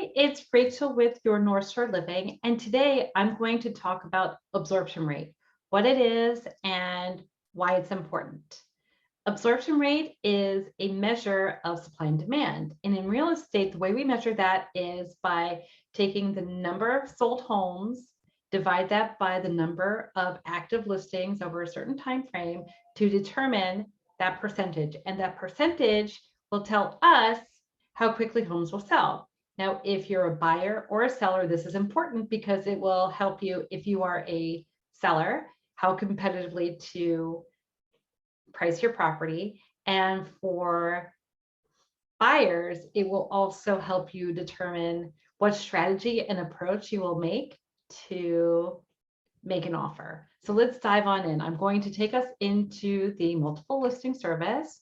Hi, it's Rachel with Your North Shore Living, and today I'm going to talk about absorption rate, what it is, and why it's important. Absorption rate is a measure of supply and demand. And in real estate, the way we measure that is by taking the number of sold homes, divide that by the number of active listings over a certain time frame to determine that percentage. And that percentage will tell us how quickly homes will sell. Now, if you're a buyer or a seller, this is important because it will help you if you are a seller, how competitively to price your property. And for buyers, it will also help you determine what strategy and approach you will make to make an offer. So let's dive on in. I'm going to take us into the multiple listing service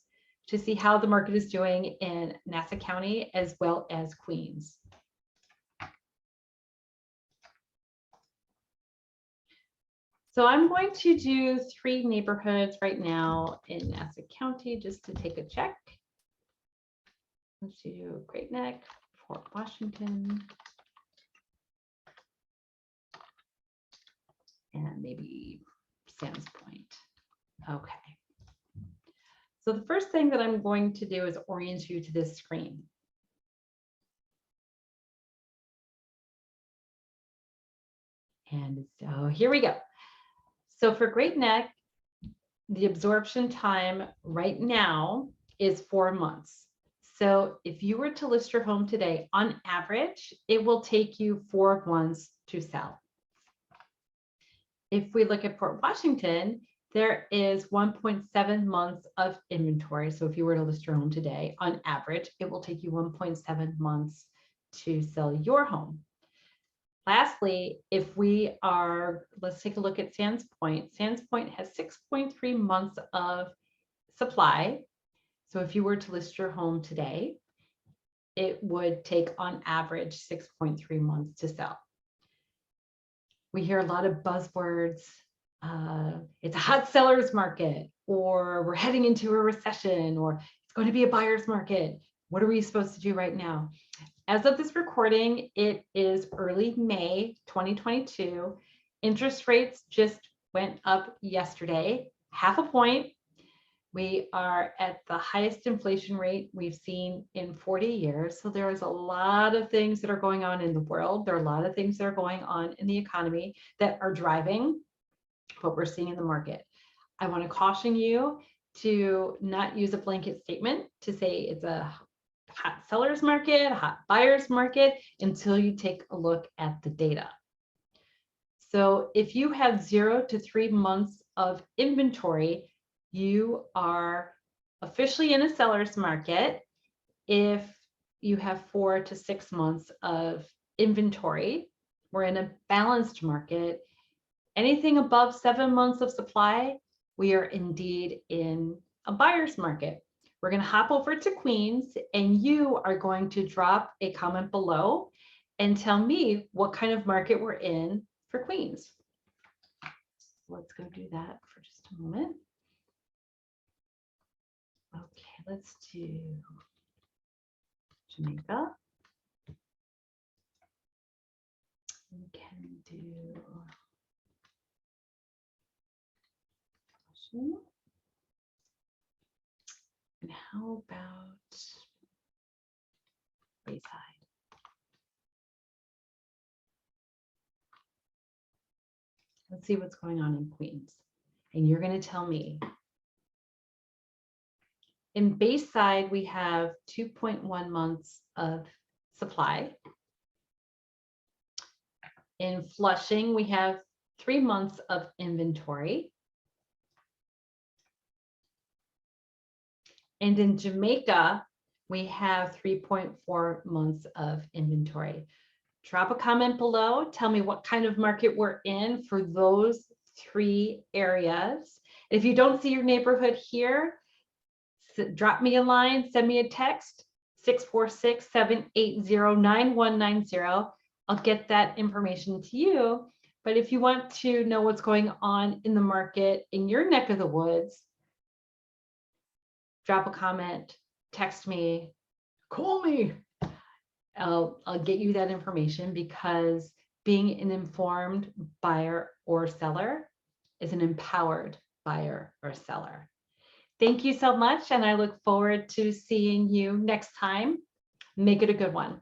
to see how the market is doing in Nassau County as well as Queens. So I'm going to do 3 neighborhoods right now in Nassau County just to take a check. Let's do Great Neck, Fort Washington, and maybe Sands Point. Okay. So the first thing that I'm going to do is orient you to this screen. And so here we go. So for Great Neck, the absorption time right now is 4 months. So if you were to list your home today, on average, it will take you 4 months to sell. If we look at Fort Washington, there is 1.7 months of inventory. So if you were to list your home today, on average, it will take you 1.7 months to sell your home. Lastly, if we are, let's take a look at Sands Point. Sands Point has 6.3 months of supply. So if you were to list your home today, it would take on average 6.3 months to sell. We hear a lot of buzzwords. It's a hot seller's market, or we're heading into a recession, or it's going to be a buyer's market. What are we supposed to do right now? As of this recording, it is early May 2022. Interest rates just went up yesterday, 0.5 point. We are at the highest inflation rate we've seen in 40 years. So there is a lot of things that are going on in the world. There are a lot of things that are going on in the economy that are driving what we're seeing in the market. I want to caution you to not use a blanket statement to say it's a hot seller's market, a hot buyer's market, until you take a look at the data. So if you have 0 to 3 months of inventory, you are officially in a seller's market. If you have 4 to 6 months of inventory, we're in a balanced market. Anything above 7 months of supply, we are indeed in a buyer's market. We're going to hop over to Queens, and you are going to drop a comment below and tell me what kind of market we're in for Queens. Let's go do that for just a moment. Okay, let's do Jamaica. We can do Flushing. And how about Bayside? Let's see what's going on in Queens. And you're going to tell me. In Bayside, we have 2.1 months of supply. In Flushing, we have 3 months of inventory. And in Jamaica, we have 3.4 months of inventory. Drop a comment below. Tell me what kind of market we're in for those 3 areas. If you don't see your neighborhood here, drop me a line, send me a text, 646-780-9190. I'll get that information to you. But if you want to know what's going on in the market in your neck of the woods, drop a comment, text me, call me. I'll get you that information, because being an informed buyer or seller is an empowered buyer or seller. Thank you so much, and I look forward to seeing you next time. Make it a good one.